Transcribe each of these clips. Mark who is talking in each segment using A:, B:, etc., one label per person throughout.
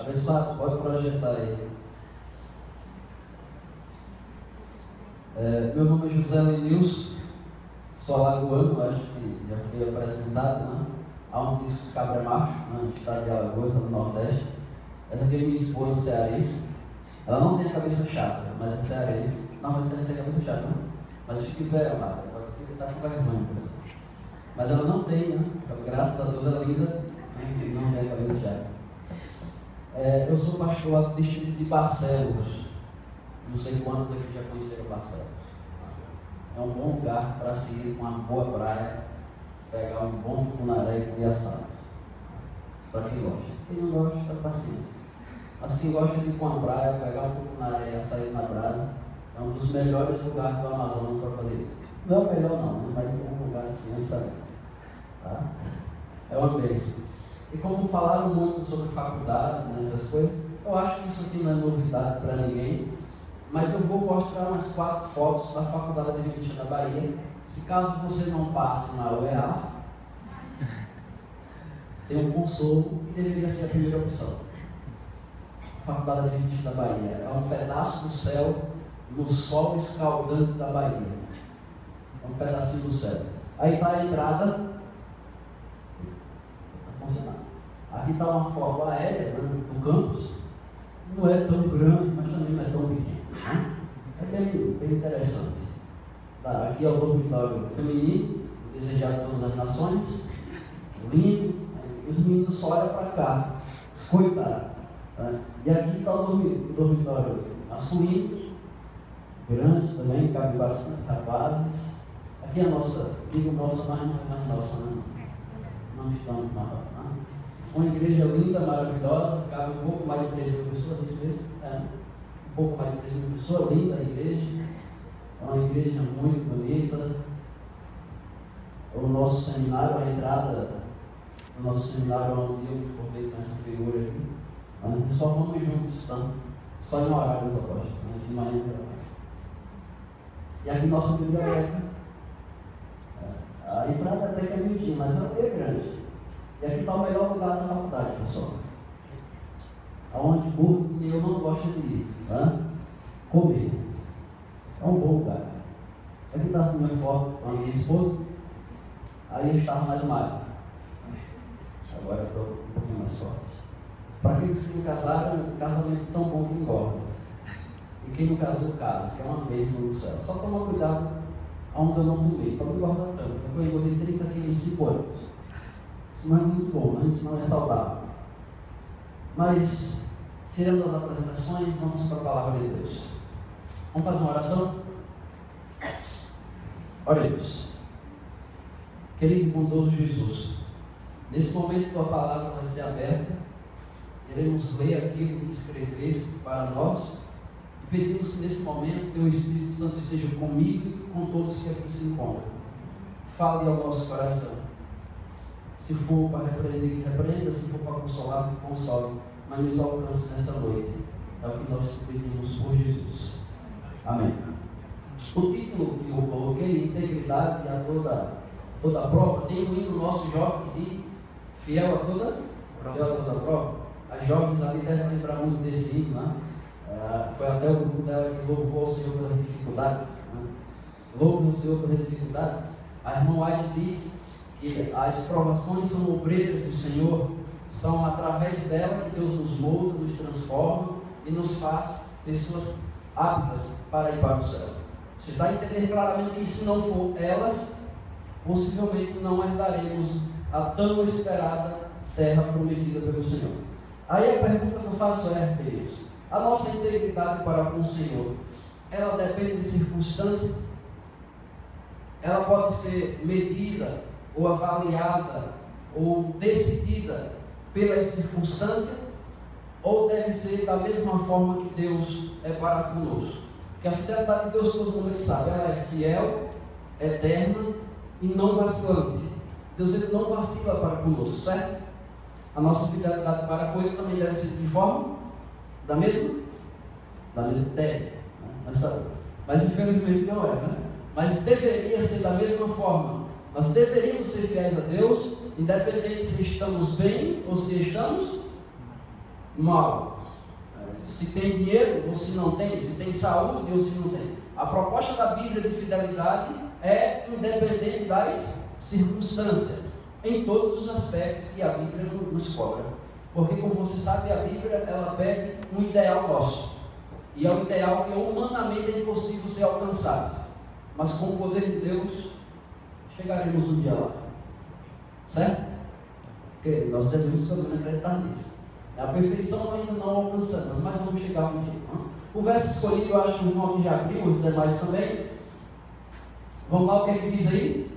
A: Pessoal, pode projetar aí. Meu nome é José Lenilson, sou alagoano, acho que já fui apresentado, né? Há um disco Cabra Macho, no estado de Alagoas, no Nordeste. Essa aqui é minha esposa cearense. Ela não tem a cabeça chata, mas é cearense. Não, mas você não tem a cabeça chata, não. Mas fica em pé, amada. Agora fica tá com vergonha, pessoal. Mas ela não tem, né? Então, graças a Deus ela ainda não tem a cabeça chata. Eu sou pastor lá do distrito de Barcelos. Não sei quantos aqui já conheceram Barcelos. É um bom lugar para se ir com uma boa praia, pegar um bom tucunaré e comer assado. Para quem gosta. Quem não gosta, paciência. Mas quem gosta de ir com a praia, pegar um tucunaré e açaí na brasa, é um dos melhores lugares do Amazonas para fazer isso. Não é o melhor não, né? Mas é um lugar assim, excelente. Tá? É uma bênção. E como falaram muito sobre faculdade, né, essas coisas, eu acho que isso aqui não é novidade para ninguém, mas eu vou mostrar umas 4 fotos da Faculdade Adventista da Bahia. Se caso você não passe na UEA, tem um consolo e deveria ser a primeira opção. A Faculdade Adventista da Bahia é um pedaço do céu no sol escaldante da Bahia. É um pedacinho do céu. Aí está a entrada. Aqui está uma foto aérea, né, do campus. Não é tão grande, mas também não é tão pequeno. Né? É bem interessante. Tá, aqui é o dormitório feminino, desejado de todas as nações. Lindo. E os meninos só olham para cá. Coitado. Tá? E aqui está o dormitório masculino. Grande também, cabe bastante rapazes. Aqui é a nossa, digo nossa, mas não é nossa, né? Não estamos mais. Uma igreja linda, maravilhosa, cabe um pouco mais de 3 mil pessoas, isso mesmo? Um pouco mais de 3 mil pessoas, linda a igreja. É uma igreja muito bonita. O nosso seminário, a entrada do nosso seminário, onde eu me formei com essa figura aqui. Só vamos juntos, tá? Só em horário do propósito, de manhã e tarde. E aqui nossa biblioteca. A entrada até que é miudinha, mas ela é grande. E aqui está o melhor lugar da faculdade, pessoal. Aonde burro e eu não gosto de ir. Tá? Comer. É um bom lugar. Aqui está a minha foto com a minha esposa. Aí eu estava mais magro. Agora eu estou um pouquinho mais forte. Para aqueles que não casaram, um casamento tão bom que engorda. E quem não casou, casa, que é uma bênção do céu. Só toma cuidado aonde eu não comer, para não engordar tanto. Porque eu engordei 30 quilos em 5 anos. Isso não é muito bom, né? Isso não é saudável. Mas, tirando as apresentações, vamos para a palavra de Deus. Vamos fazer uma oração? Oremos. Querido e bondoso Jesus, nesse momento tua palavra vai ser aberta, iremos ler aquilo que escreveste para nós e pedimos que nesse momento teu Espírito Santo esteja comigo e com todos que aqui se encontram. Fale ao nosso coração. Se for para repreender, que repreenda. Se for para consolar, que console. Mas nos alcance nessa noite. É o que nós te pedimos por Jesus. Amém. O título que eu coloquei, Integridade a toda prova, tem um hino nosso jovem que diz fiel a toda prova. As jovens ali devem lembrar muito desse hino, né? Foi até o grupo dela que louvou o Senhor pelas dificuldades. Né? Louve o Senhor pelas dificuldades. A irmã White diz que as provações são obreiras do Senhor, são através dela que Deus nos molda, nos transforma e nos faz pessoas aptas para ir para o céu. Você está entendendo claramente que se não for elas, possivelmente não herdaremos a tão esperada terra prometida pelo Senhor. Aí a pergunta que eu faço é isso: a nossa integridade para com o Senhor, ela depende de circunstância? Ela pode ser medida ou avaliada ou decidida pelas circunstâncias, ou deve ser da mesma forma que Deus é para conosco? Porque a fidelidade de Deus, todo mundo sabe, ela é fiel, eterna e não vacilante. Deus, ele não vacila para conosco, certo? A nossa fidelidade para com ele também deve ser de forma da mesma ideia, né? Mas infelizmente não é, né? Mas deveria ser da mesma forma. Nós deveríamos ser fiéis a Deus, independente se estamos bem ou se estamos mal. Se tem dinheiro ou se não tem, se tem saúde ou se não tem. A proposta da Bíblia de fidelidade é independente das circunstâncias, em todos os aspectos que a Bíblia nos cobra. Porque, como você sabe, a Bíblia ela pede um ideal nosso. E é um ideal que humanamente é impossível ser alcançado. Mas com o poder de Deus, chegaremos um dia lá. Certo? Porque nós devemos também acreditar nisso. A perfeição ainda não alcançamos, mas vamos chegar um dia. O verso escolhido, eu acho que o irmão já abriu, os demais também. Vamos lá, o que ele diz aí?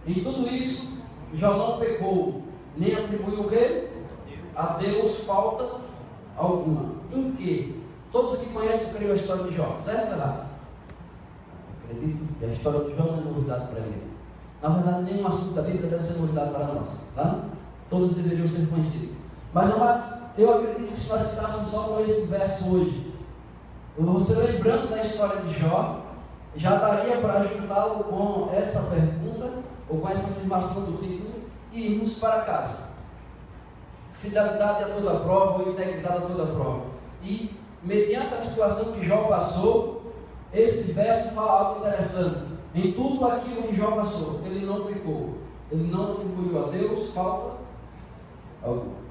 A: Em tudo isso, Jó não pecou, nem atribuiu o quê? A Deus falta alguma. Em que? Todos aqui conhecem, creio, a história de Jó, certo ou errado? Acredito que a história de Jó não é novidade para mim. Na verdade, nenhum assunto da Bíblia deve ser novidade para nós, tá? Todos deveriam ser conhecidos. Mas, amados, eu acredito que se nós ficassemos só com esse verso hoje, você lembrando da história de Jó, já daria para ajudá-lo com essa pergunta, ou com essa afirmação do título, e irmos para casa. Fidelidade a toda prova, ou integridade a toda prova. E, mediante a situação que Jó passou, esse verso fala algo interessante. Em tudo aquilo que Jó passou, ele não pecou, ele não atribuiu a Deus falta alguma.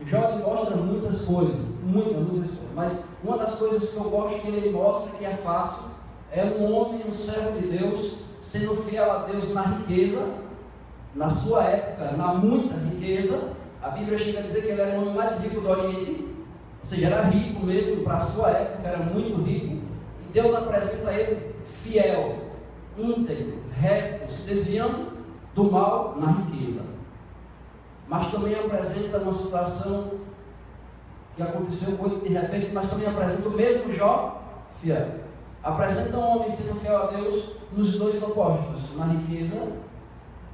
A: Jó mostra muitas coisas, muitas coisas, mas uma das coisas que eu gosto que ele mostra que é fácil, é um homem, um servo de Deus, sendo fiel a Deus na riqueza, na sua época, na muita riqueza. A Bíblia chega a dizer que ele era o homem mais rico do Oriente, ou seja, era rico mesmo, para a sua época, era muito rico, e Deus apresenta ele fiel, íntegro, reto, se desviando do mal na riqueza. Mas também apresenta uma situação que aconteceu com ele de repente, mas também apresenta o mesmo Jó fiel. Apresenta um homem sendo fiel a Deus nos dois opostos, na riqueza,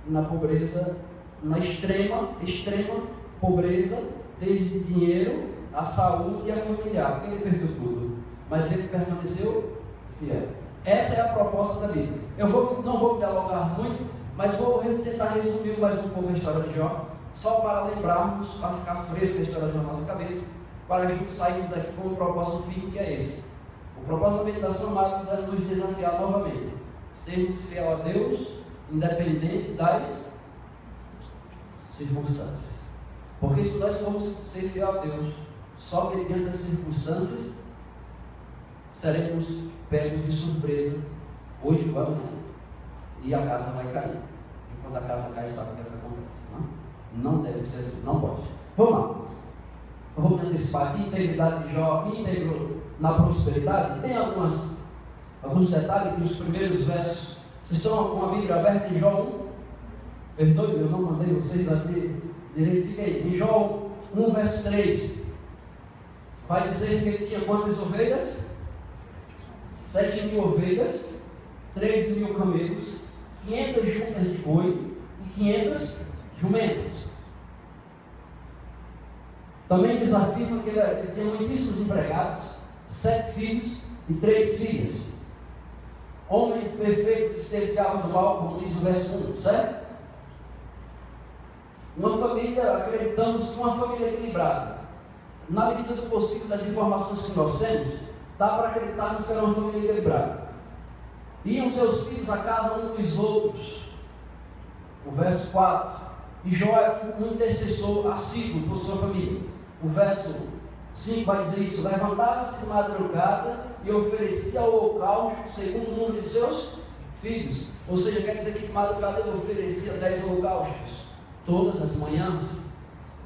A: na pobreza, na extrema pobreza, desde dinheiro, a saúde e a familiar, porque ele perdeu tudo, mas ele permaneceu fiel. Essa é a proposta da Bíblia. Eu não vou dialogar muito, mas vou tentar resumir mais um pouco a história de Jó, só para lembrarmos, para ficar fresca a história na nossa cabeça, para juntos sairmos daqui com um propósito fim que é esse. O propósito da meditação, amados, é nos desafiar novamente, sermos fiel a Deus, independente das circunstâncias. Porque se nós formos ser fiel a Deus só mediante as circunstâncias, seremos pegos de surpresa hoje ou amanhã, e a casa vai cair. E quando a casa cai, sabe o que acontece, não deve ser assim, não pode. Vamos lá. Eu vou me antecipar aqui. Integridade de Jó, íntegro na prosperidade. Tem alguns detalhes nos primeiros versos. Vocês estão com a Bíblia aberta em Jó 1? Perdoe, eu não mandei vocês abrir direito. Fica aí. Em Jó 1, verso 3. Vai dizer que ele tinha quantas ovelhas? 7.000 ovelhas, 13.000 camelos, 500 juntas de boi e 500 jumentas. Também nos afirma que ele tinha muitíssimos empregados, 7 filhos e 3 filhas. Homem perfeito que se desviava do mal, como diz o verso 1, certo? Uma família, acreditamos, uma família equilibrada. Na medida do possível, das informações que nós temos, dá para acreditarmos que era uma família equilibrada. Iam seus filhos à casa um dos outros. O verso 4. E Jó era um intercessor assíduo por sua família. O verso 5 vai dizer isso: levantava-se de madrugada e oferecia o holocausto segundo o número de seus filhos. Ou seja, quer dizer que de madrugada ele oferecia 10 holocaustos todas as manhãs.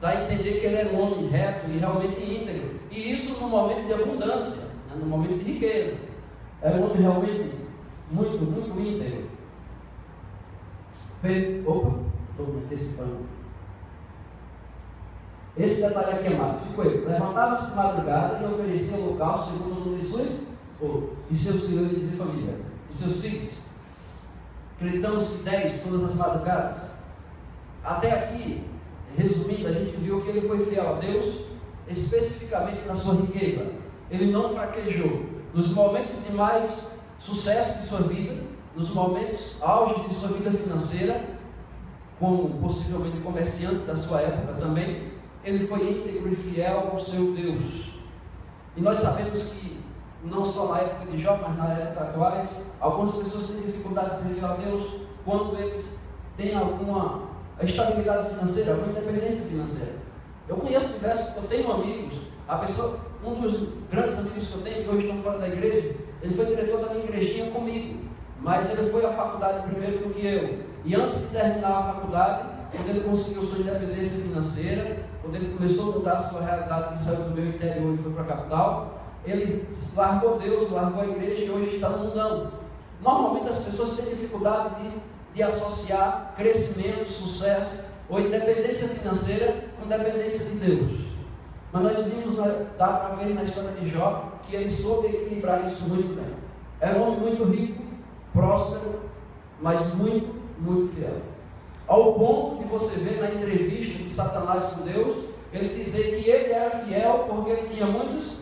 A: Dá a entender que ele era um homem reto e realmente íntegro. E isso no momento de abundância, no momento de riqueza. Era um homem realmente muito íntegro. Opa, estou me antecipando. Esse detalhe aqui, amados, ficou ele. Levantava-se de madrugada e oferecia o holocausto segundo o número de seus filhos de família, de seus filhos. Acreditamos que 10 todas as madrugadas. Até aqui, resumindo, a gente viu que ele foi fiel a Deus, especificamente na sua riqueza. Ele não fraquejou. Nos momentos de mais sucesso de sua vida, nos momentos auge de sua vida financeira, como possivelmente comerciante da sua época também, ele foi íntegro e fiel ao seu Deus. E nós sabemos que, não só na época de Jó, mas na época atuais, algumas pessoas têm dificuldade de ser fiel a Deus quando eles têm alguma estabilidade financeira, alguma independência financeira. Eu conheço diversos, eu tenho amigos, um dos grandes amigos que eu tenho, que hoje estão fora da igreja, ele foi diretor da minha igrejinha comigo, mas ele foi à faculdade primeiro do que eu. E antes de terminar a faculdade, quando ele conseguiu sua independência financeira, quando ele começou a mudar a sua realidade, que saiu do meu interior e foi para a capital, ele largou Deus, largou a igreja e hoje está no mundão. Normalmente as pessoas têm dificuldade de associar crescimento, sucesso ou independência financeira com dependência de Deus. Mas nós vimos, dá para ver na história de Jó, que ele soube equilibrar isso muito bem. Era um homem muito rico, próspero, mas muito, muito fiel. Ao ponto de você ver na entrevista de Satanás com Deus, ele dizer que ele era fiel porque ele tinha muitos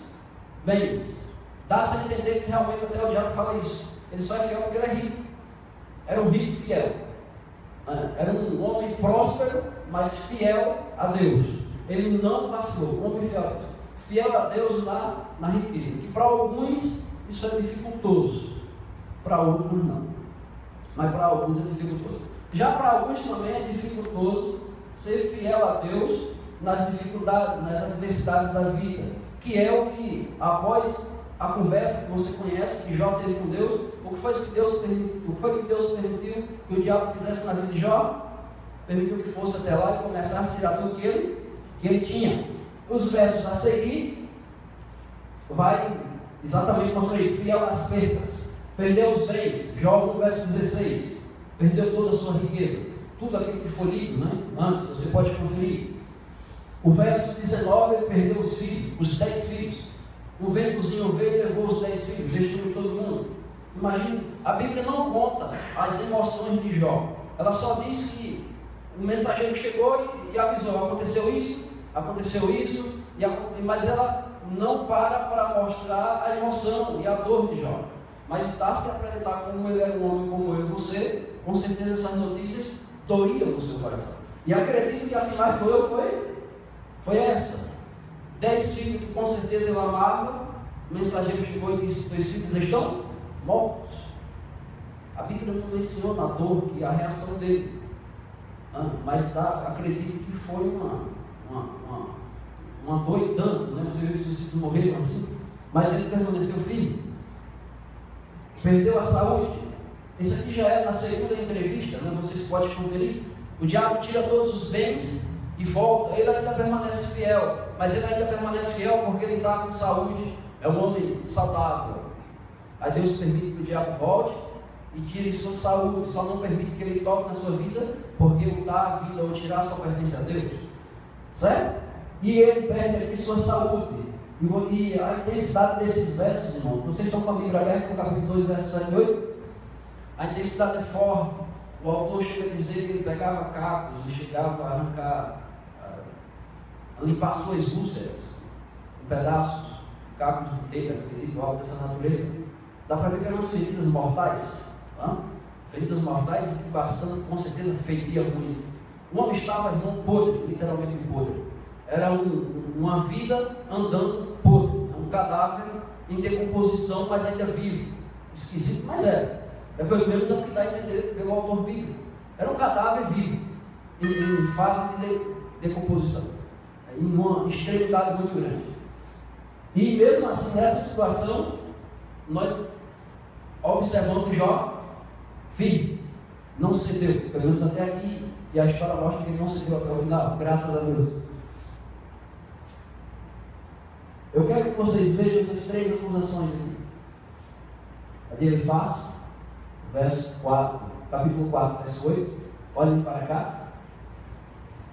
A: bens. Dá-se a entender que realmente até o diabo fala isso. Ele só é fiel porque ele é rico. Era um rico fiel. Era um homem próspero, mas fiel a Deus. Ele não vacilou. Um homem fiel. Fiel a Deus na riqueza. Que para alguns isso é dificultoso. Para outros não. Mas para alguns é dificultoso. Já para alguns também é dificultoso ser fiel a Deus nas dificuldades, nas adversidades da vida. Que é o que, após a conversa que você conhece, que Jó teve com Deus, o que foi que Deus permitiu que o diabo fizesse na vida de Jó? Permitiu que fosse até lá e começasse a tirar tudo que ele tinha. Os versos a seguir vai exatamente mostrar isso, fiel às perdas. Perdeu os bens, Jó 1, verso 16. Perdeu toda a sua riqueza. Tudo aquilo que foi lido, né? Antes, você pode conferir. O verso 19, ele perdeu os filhos, os 10 filhos. O ventozinho veio e levou os 10 filhos, destruiu todo mundo. Imagina, a Bíblia não conta as emoções de Jó. Ela só diz que o mensageiro chegou e avisou, aconteceu isso, mas ela não para mostrar a emoção e a dor de Jó. Mas está se apresentar como ele era um homem como eu e você, com certeza essas notícias doíam no seu coração. E acredito que a que mais doeu foi essa. 10 filhos que com certeza ele amava, o mensageiro chegou e disse, 2 filhos estão mortos. A Bíblia não menciona a dor e a reação dele, mas acredito que foi uma dor e tanto, né? Você vê que os filhos morreram assim, mas ele permaneceu firme. Perdeu a saúde. Isso aqui já é na segunda entrevista, né? Vocês podem conferir. O diabo tira todos os bens e volta. Ele ainda permanece fiel, mas ele ainda permanece fiel porque ele está com saúde, é um homem saudável. Aí Deus permite que o diabo volte e tire sua saúde, só não permite que ele toque na sua vida, porque o dar a vida ou tirar só pertence a Deus, certo? E ele perde aqui sua saúde. E a intensidade desses versos, irmão, vocês estão com a Bíblia aberta no capítulo 2, versos 7 e 8? A intensidade é forte. O autor chega a dizer que ele pegava cacos e chegava a arrancar, a limpar suas úlceras, em pedaços, cacos de telha, acredito, algo dessa natureza. Dá para ver que eram feridas mortais. Feridas mortais que bastante, com certeza, feria muito. O homem estava, irmão, podre, literalmente podre. Era uma vida andando podre, um cadáver em decomposição, mas ainda vivo. Esquisito, mas era. É pelo menos o que dá a entender pelo autor bíblico. Era um cadáver vivo, em fase de decomposição, em uma extremidade muito grande. E mesmo assim, nessa situação, nós observamos Jó firme, não cedeu, pelo menos até aqui, e a história mostra que ele não cedeu até o final, graças a Deus. Eu quero que vocês vejam essas 3 acusações aqui. A de Elifaz, verso 4, capítulo 4, verso 8. Olhem para cá.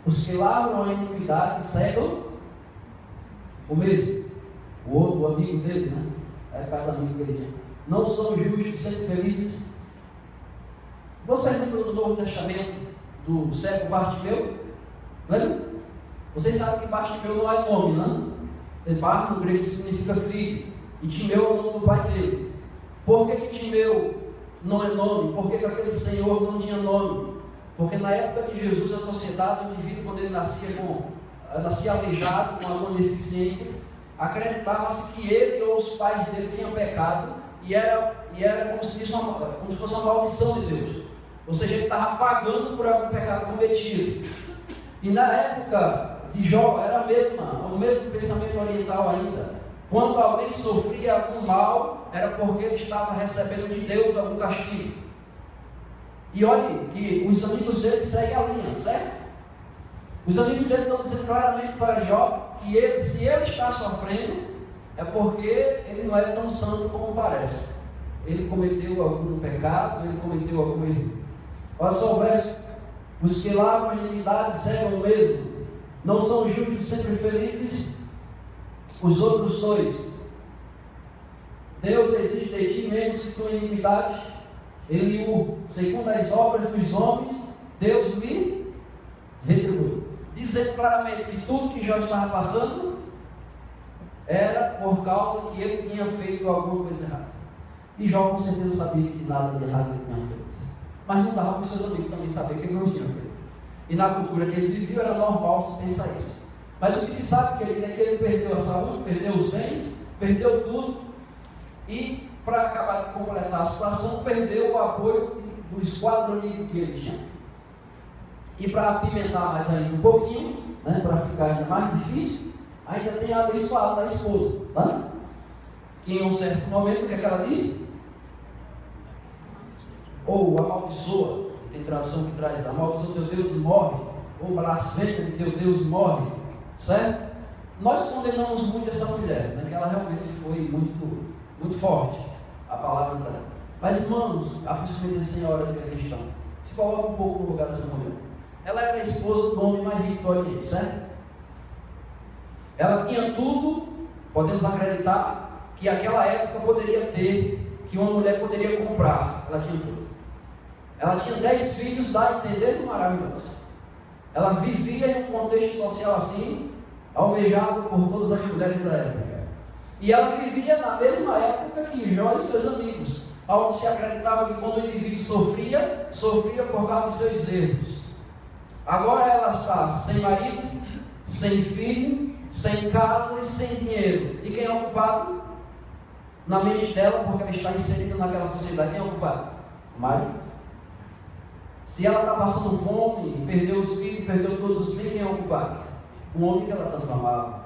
A: Os que lavram a iniquidade cegam o mesmo. O outro, o amigo dele, né? É cada amigo que ele tinha. Não são justos, sempre felizes. Você lembra do Novo Testamento do cego Bartimeu? Lembra? Vocês sabem que Bartimeu não é nome, né? Bar no grego significa filho, e Timeu é o nome do pai dele. Por que Timeu não é nome? Por que aquele senhor não tinha nome? Porque na época de Jesus, a sociedade, o indivíduo, quando ele nascia com nascia aleijado, com alguma deficiência, acreditava-se que ele ou os pais dele tinham pecado, e era como se fosse uma maldição de Deus. Ou seja, ele estava pagando por algum pecado cometido. E na época de Jó era o mesmo pensamento oriental ainda. Quando alguém sofria algum mal, era porque ele estava recebendo de Deus algum castigo. E olhe que os amigos dele seguem a linha, certo? Os amigos dele estão dizendo claramente para Jó que se ele está sofrendo, é porque ele não é tão santo como parece. Ele cometeu algum pecado, ele cometeu algum erro. Olha só o verso: os que lavam a iniquidade cegam o mesmo, não são justos sempre felizes os outros dois. Deus exige de ti menos que tua iniquidade, Eliú, segundo as obras dos homens, Deus lhe retribui. Dizendo claramente que tudo que Jó estava passando era por causa que ele tinha feito alguma coisa errada. E Jó com certeza sabia que nada de errado ele tinha feito. Mas não dava para os seus amigos também saber que ele não tinha feito. E na cultura que eles viviam era normal se pensar isso. Mas o que se sabe que ele perdeu a saúde, perdeu os bens, perdeu tudo. E para acabar de completar a situação, perdeu o apoio dos 4 amigos que ele tinha. E para apimentar mais ainda um pouquinho, né, para ficar ainda mais difícil, ainda tem a abençoada da esposa. Né? Que em um certo momento, o que é que ela disse? Ou amaldiçoa, tem tradução que traz, amaldiçoa teu Deus e morre, ou blasfema de teu Deus e morre, certo? Nós condenamos muito essa mulher, né, que ela realmente foi muito forte, a palavra dela. Mas irmãos, principalmente as senhoras que estão, se coloca um pouco no lugar dessa mulher. Ela era a esposa do homem mais rico do Oriente, certo? Ela tinha tudo, podemos acreditar, que aquela época poderia ter, que uma mulher poderia comprar. Ela tinha tudo. Ela tinha 10 filhos, dá a entender que maravilhoso. Ela vivia em um contexto social assim, almejado por todas as mulheres da época. E ela vivia na mesma época que Jó e seus amigos, onde se acreditava que quando o indivíduo sofria por causa de seus erros. Agora ela está sem marido, sem filho, sem casa e sem dinheiro. E quem é o culpado? Na mente dela, porque ela está inserida naquela sociedade, quem é o culpado? O marido. Se ela está passando fome, perdeu os filhos, perdeu todos os bens, quem é o culpado? O homem que ela tanto amava.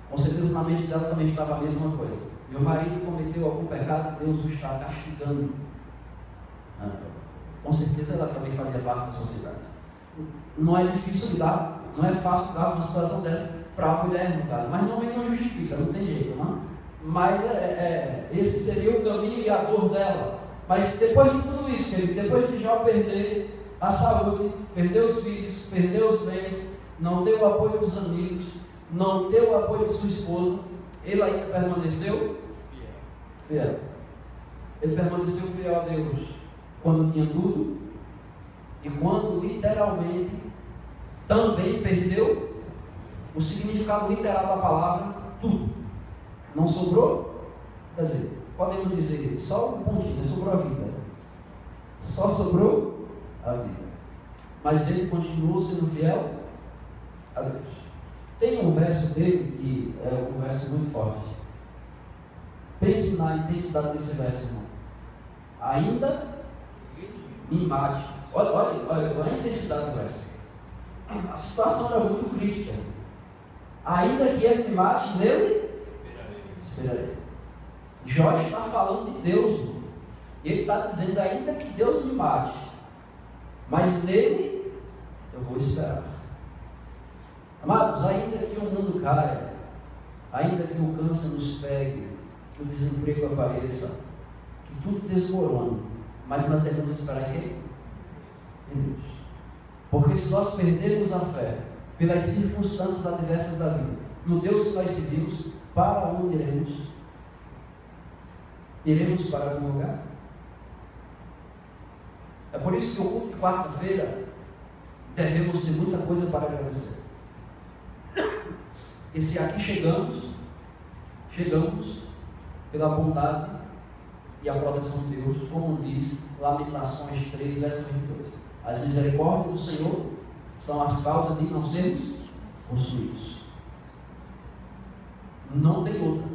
A: Com certeza na mente dela também estava a mesma coisa. Meu marido cometeu algum pecado, Deus o está castigando. Com certeza ela também fazia parte da sociedade. Não é difícil lidar, não é fácil dar uma situação dessa para a mulher, no caso. Mas não justifica, não tem jeito, não? Mas esse seria o caminho e a dor dela. Mas depois de tudo isso, depois de Jó perder a saúde, perder os filhos, perder os bens, não ter o apoio dos amigos, não ter o apoio de sua esposa, ele ainda permaneceu fiel. Ele permaneceu fiel a Deus quando tinha tudo e quando literalmente também perdeu o significado literal da palavra tudo. Não sobrou? Quer dizer, podemos dizer só um pontinho, sobrou a vida. Só sobrou a vida. Mas ele continuou sendo fiel a Deus. Tem um verso dele que é um verso muito forte. Pense na intensidade desse verso, irmão. Ainda me mate. Olha a intensidade do verso. A situação era muito crítica. Ainda que ele me mate, nele esperarei. Jó está falando de Deus, irmão. E ele está dizendo, ainda que Deus me mate, mas nele eu vou esperar. Amados, ainda que o mundo caia, ainda que o câncer nos pegue, que o desemprego apareça, que tudo desmorone, mas nós devemos esperar em quem? Em Deus. Porque se nós perdermos a fé pelas circunstâncias adversas da vida, no Deus que nós seguimos, para onde iremos? Iremos para algum lugar? É por isso que o culto de quarta-feira devemos ter muita coisa para agradecer. E se aqui chegamos pela bondade e a proteção de Deus, como diz Lamentações 3, verso 22. As misericórdias do Senhor são as causas de não sermos possuídos. Não tem outra.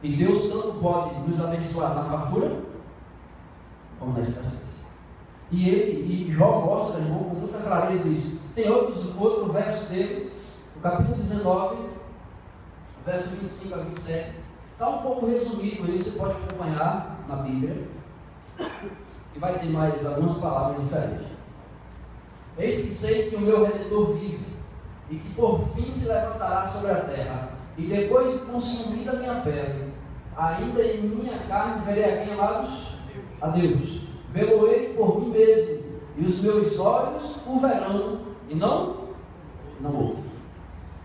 A: E Deus tanto pode nos abençoar na fartura, como na escassez. E Jó mostra, irmão, com muita clareza isso. Tem outro verso dele, no capítulo 19, verso 25 a 27. Está um pouco resumido aí, você pode acompanhar na Bíblia. E vai ter mais algumas palavras diferentes. Eis que sei que o meu Redentor vive, e que por fim se levantará sobre a terra, e depois de consumida a minha pele, ainda em minha carne verei a quem, amados? A Deus. Vê-lo-ei por mim mesmo, e os meus olhos o verão, e não outro.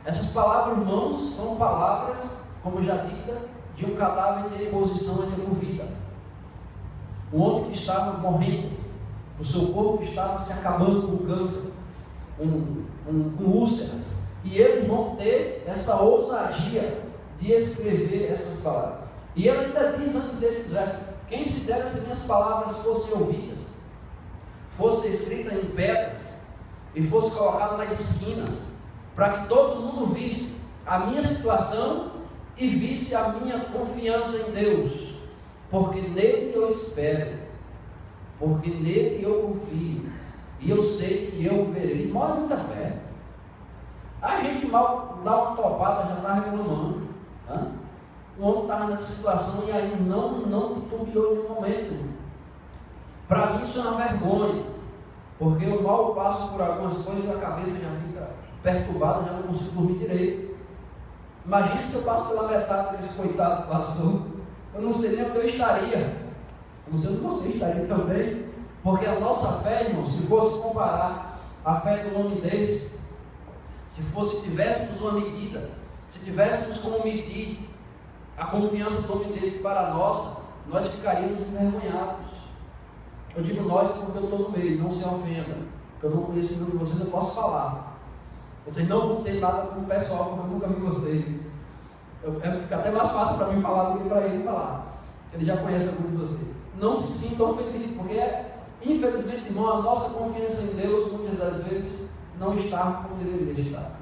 A: Essas palavras, irmãos, são palavras, como já dita, de um cadáver em deposição ainda com vida. Um homem que estava morrendo, o seu corpo estava se acabando com câncer, com úlceras. E ele, irmão, ter essa ousadia de escrever essas palavras. E ele ainda diz antes desse verso: quem se dera se minhas palavras fossem ouvidas, fossem escritas em pedras e fossem colocadas nas esquinas, para que todo mundo visse a minha situação e visse a minha confiança em Deus, porque nele eu espero, porque nele eu confio, e eu sei que eu verei. Mora muita fé. A gente mal dá uma topada, já está reclamando. O homem estava nessa situação e aí não titubeou em nenhum momento. Para mim isso é uma vergonha, porque eu mal passo por algumas coisas e a cabeça já fica perturbada, já não consigo dormir direito. Imagina se eu passo pela metade que esse coitado passou. Eu não sei nem onde eu estaria. Eu não sei onde você estaria também. Porque a nossa fé, irmão, se fosse comparar a fé de um homem desse, se tivéssemos uma medida, se tivéssemos como medir a confiança do homem desse para a nossa, nós ficaríamos envergonhados. Eu digo nós porque eu estou no meio, não se ofenda, porque eu não conheço nenhum de vocês, eu posso falar. Vocês não vão ter nada com o pessoal, porque eu nunca vi vocês. Fica até mais fácil para mim falar do que para ele falar, porque ele já conhece algum de vocês. Não se sintam ofendidos, porque infelizmente, irmão, a nossa confiança em Deus muitas das vezes não está como deveria estar.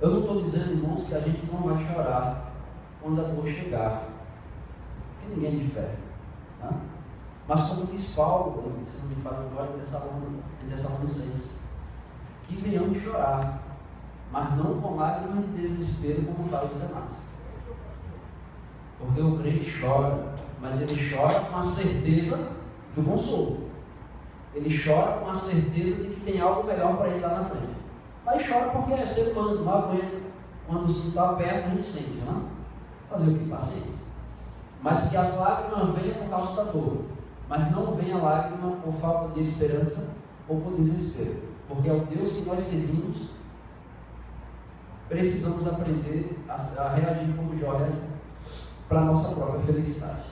A: Eu não estou dizendo, irmãos, que a gente não vai chorar quando a dor chegar, porque ninguém é de fé, tá? Mas como diz Paulo, se não me fala agora, em Tessalonicenses, que venhamos chorar, mas não com lágrimas de desespero como fazem os demais. Porque o crente chora, mas ele chora com a certeza do consolo. Ele chora com a certeza de que tem algo melhor para ele lá na frente. Mas chora porque é ser humano, não aguenta. Quando se está perto, a gente sente, não? Fazer o que? Paciência. Mas que as lágrimas venham por causa da dor, mas não venha lágrima por falta de esperança ou por desespero. Porque é o Deus que nós servimos, precisamos aprender a reagir como Jó reagiu, para a nossa própria felicidade.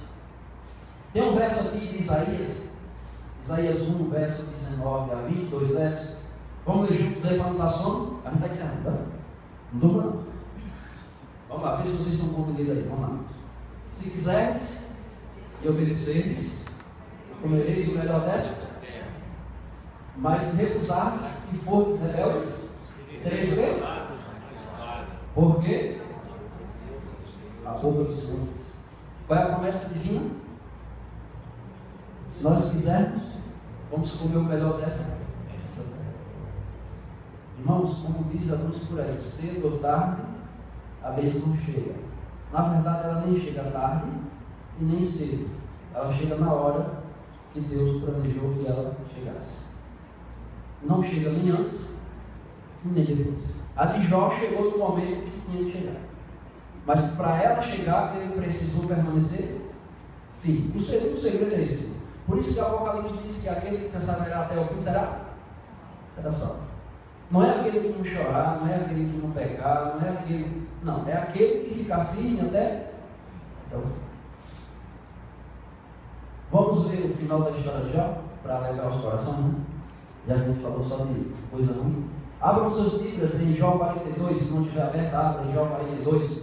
A: Tem um verso aqui de Isaías 1, verso 19 a 22 versos. Vamos ler juntos aí para não dar sono? A gente está encerrando, tá? Não durma não. Vamos lá, vê se vocês estão comigo aí, vamos lá. Se quiserdes e obedecerdes, comereis o melhor desta. Mas se recusardes e fordes rebeldes, sereis o quê? Por quê? A boca dos simples. Qual é a promessa divina? Se nós quisermos, vamos comer o melhor desta terra. Irmãos, como diz a luz por aí, cedo ou tarde, a bênção chega. Na verdade, ela nem chega tarde e nem cedo. Ela chega na hora que Deus planejou que ela chegasse. Não chega nem antes, nem depois. A de Jó chegou no momento que tinha que chegar. Mas para ela chegar, ele precisou permanecer firme. O segredo é esse. Por isso que o Apocalipse diz que aquele que perseverar até o fim será salvo. Não é aquele que não chorar, não é aquele que não pecar, não é aquele. Não, é aquele que ficar firme até o fim. Vamos ver o final da história de Jó, para alegrar os corações, né? Já que a gente falou só de coisa ruim. Abram seus Bíblias em Jó 42, se não estiver aberto, abra em Jó 42.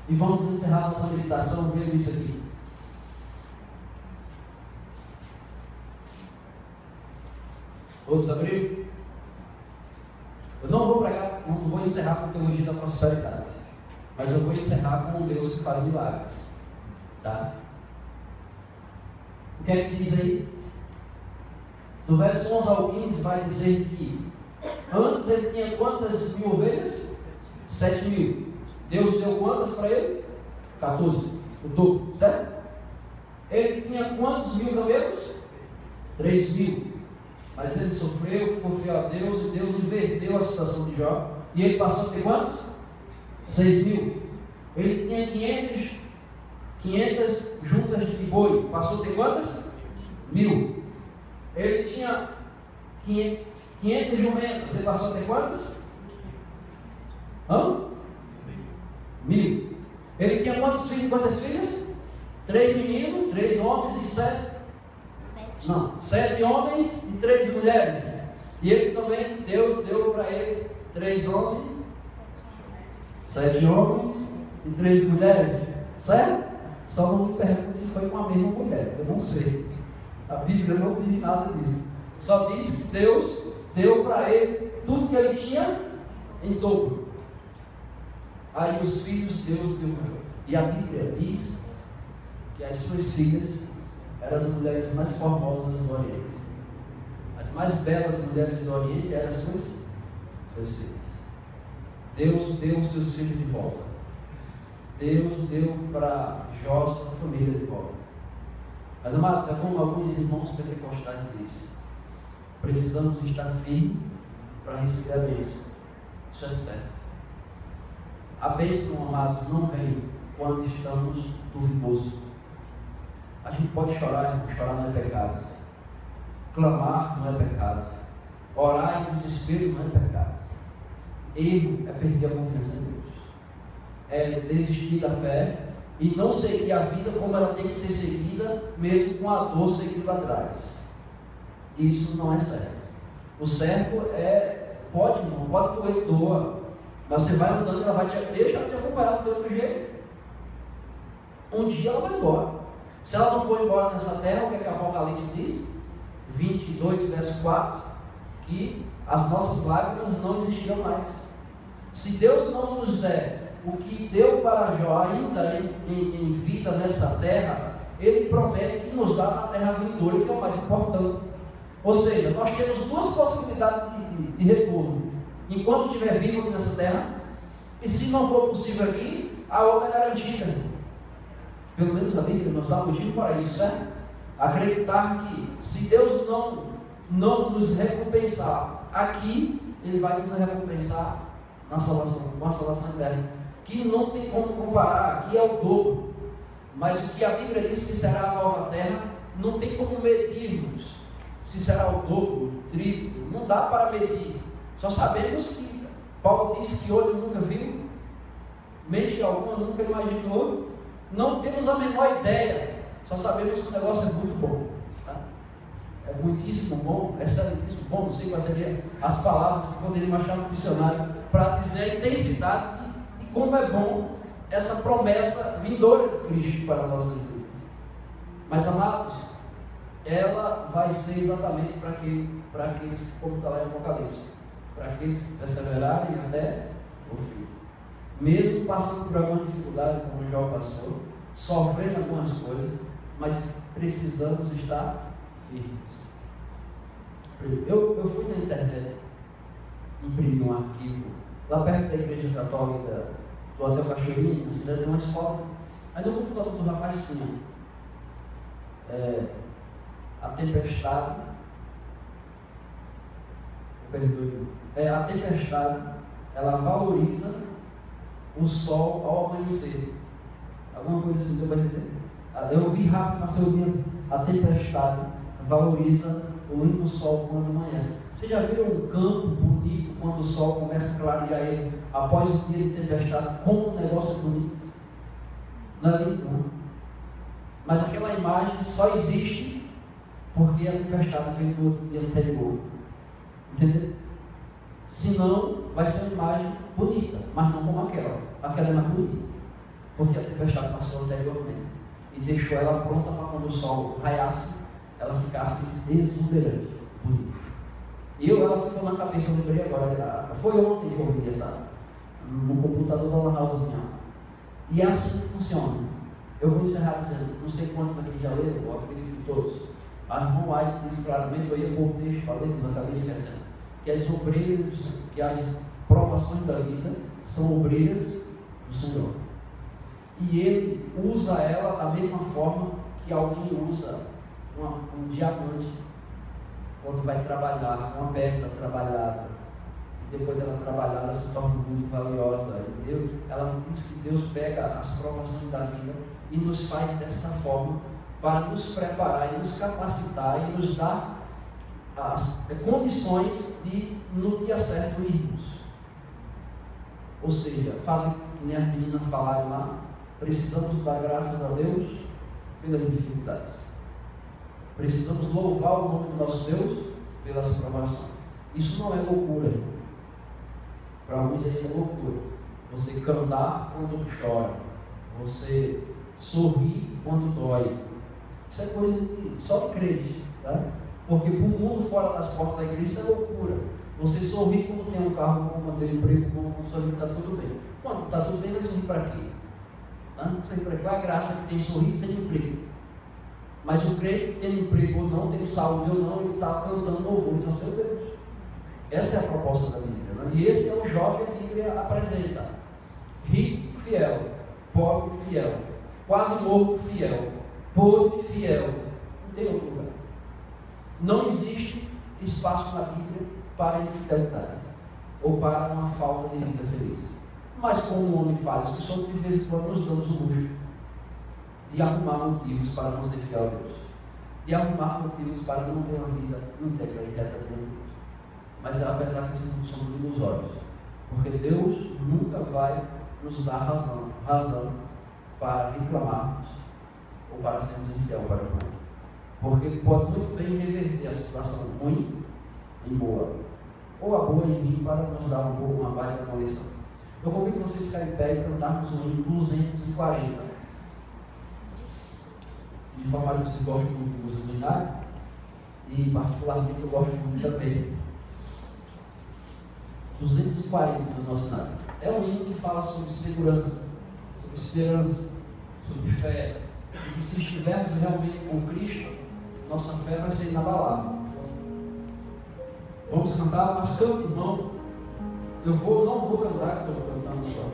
A: E vamos encerrar nossa meditação vendo isso aqui. Todos abriram? Eu não vou pregar, não vou encerrar com a teologia da prosperidade, mas eu vou encerrar com um Deus que faz milagres. Tá? O que é que diz aí? Do verso 11 ao 15 vai dizer que antes ele tinha quantas mil ovelhas? 7.000. Deus deu quantas para ele? 14. O dobro, certo? Ele tinha quantos mil camelos? 3.000. Mas ele sofreu, ficou fiel a Deus, e Deus inverteu a situação de Jó. E ele passou a ter quantos? 6.000. Ele tinha 500 juntas de boi. Passou a ter quantas? 1.000. Ele tinha 500 jumentas. Ele passou a ter quantas? 1.000. Ele tinha quantos filhos? Quantas filhas? 3 meninos, 3 homens e 7 homens e 3 mulheres. E ele também, Deus deu para ele 3 homens, 7 homens e 3 mulheres. Certo? Só não me pergunte se foi com a mesma mulher. Eu não sei. A Bíblia não diz nada disso. Só diz que Deus deu para ele tudo que ele tinha em dobro. Aí os filhos Deus deu. E a Bíblia diz que as suas filhas eram as mulheres mais formosas do Oriente. As mais belas mulheres do Oriente eram as suas filhas. Deus deu os seus filhos de volta. Deus deu para Jó sua família de volta. Mas amados, é como alguns irmãos pentecostais dizem: precisamos estar firmes para receber a bênção. Isso é certo. A bênção, amados, não vem quando estamos duvidosos. A gente pode chorar, irmão. Chorar não é pecado. Clamar não é pecado. Orar em desespero não é pecado. Erro é perder a confiança em Deus. É desistir da fé e não seguir a vida como ela tem que ser seguida, mesmo com a dor seguindo atrás. Isso não é certo. O certo é, pode doer, doa, mas você vai andando e ela vai deixa ela te acompanhar do outro jeito. Um dia ela vai embora. Se ela não for embora nessa terra, o que é que Apocalipse diz? 22, verso 4, que as nossas lágrimas não existirão mais. Se Deus não nos der o que deu para Jó ainda em vida nessa terra, Ele promete que nos dá na terra vindoura, que é o mais importante. Ou seja, nós temos duas possibilidades de retorno. Enquanto estiver vivo aqui nessa terra, e se não for possível aqui, a outra é garantida. Pelo menos a Bíblia nos dá um motivo para isso, certo? Acreditar que se Deus não nos recompensar aqui, Ele vai nos recompensar na salvação, com a salvação eterna, que não tem como comparar, aqui é o dobro, mas o que a Bíblia diz que será a nova terra, não tem como medirmos se será o dobro, o triplo, não dá para medir. Só sabemos que Paulo disse que olho nunca viu, mente alguma nunca imaginou, não temos a menor ideia, só sabemos que o negócio é muito bom, tá? É muitíssimo bom, excelentíssimo bom, não sei quais seriam as palavras que poderíamos achar no dicionário para dizer a intensidade de como é bom essa promessa vindoura de Cristo para nossas vidas. Mas, amados, ela vai ser exatamente para aqueles, como está lá em Apocalipse, para aqueles que perseverarem até o fim. Mesmo passando por alguma dificuldade, como Jó passou, sofrendo algumas coisas, mas precisamos estar firmes. Eu fui na internet, imprimi um arquivo, lá perto da igreja católica do Hotel Cachoeirinha, na cidade de uma escola. Aí no computador do rapaz tinha a tempestade, a tempestade, ela valoriza o sol ao amanhecer. Alguma coisa assim, deu para entender? Eu ouvi rápido, mas eu ouvi a tempestade valoriza o lindo sol quando amanhece. Vocês já viram um campo bonito quando o sol começa a clarear ele após o dia de tempestade? Como um negócio bonito? Não é lindo, não. Mas aquela imagem só existe porque a tempestade veio no outro dia anterior. Entendeu? Senão vai ser uma imagem bonita, mas não como aquela. Aquela é mais bonita, porque a tempestade passou anteriormente e deixou ela pronta para quando o sol raiasse, ela ficasse exuberante, bonita. Ela ficou na cabeça, eu lembrei agora, foi ontem que eu vi no computador da Lan House assim, e é assim que funciona. Eu vou encerrar dizendo, não sei quantos aqui já leram, eu acredito que todos. A irmã White diz claramente, eu ia pôr o texto, falei, mas acabei esquecendo, que as obreiras, que as provações da vida são obreiras do Senhor. E Ele usa ela da mesma forma que alguém usa um diamante quando vai trabalhar, uma pedra trabalhada, e depois dela trabalhada, ela se torna muito valiosa. Ela diz que Deus pega as provações da vida e nos faz desta forma para nos preparar e nos capacitar e nos dar as condições de, no dia certo, irmos. Ou seja, fazem que nem as meninas falaram lá, precisamos dar graças a Deus pelas dificuldades. Precisamos louvar o nome do nosso Deus pelas provações. Isso não é loucura. Para alguns isso é loucura. Você cantar quando chora. Você sorrir quando dói. Isso é coisa de só de crente. Tá? Porque para o mundo fora das portas da igreja isso é loucura. Você sorrir quando tem um carro, quando tem um emprego, quando sorrir está tudo bem. Quando está tudo bem, vai sorrir para quê? Sorrir para quê? Qual é a graça que tem sorrir sem emprego? Mas o crente, tem emprego ou não, tem saúde ou não, ele está cantando louvores ao seu Deus. Essa é a proposta da Bíblia. Né? E esse é o jogo que a Bíblia apresenta. Rico, fiel. Pobre, fiel. Quase morto, fiel. Podre, fiel. Não tem outro lugar. Não existe espaço na Bíblia para infidelidade ou para uma falta de vida feliz. Mas como um homem falho, que somos de vez em quando nos damos o luxo de arrumar motivos para não ser fiel a Deus, de arrumar motivos para não ter uma vida íntegra e reta de Deus. Mas apesar que somos ilusórios, porque Deus nunca vai nos dar razão para reclamarmos ou para sermos infiel para o irmão, porque Ele pode muito bem reverter a situação ruim em boa, ou a boa em ruim, para nos dar uma baita lição. Eu convido vocês a ficarem em pé e cantarmos o hino 240. De forma que vocês gostam muito de música militar, e particularmente eu gosto muito também. 240 do nosso cenário. É um hino que fala sobre segurança, sobre esperança, sobre fé. E que se estivermos realmente com Cristo, nossa fé vai ser inabalável. Vamos cantar, mas canta, irmão. Eu não vou cantar, que eu estou cantando só.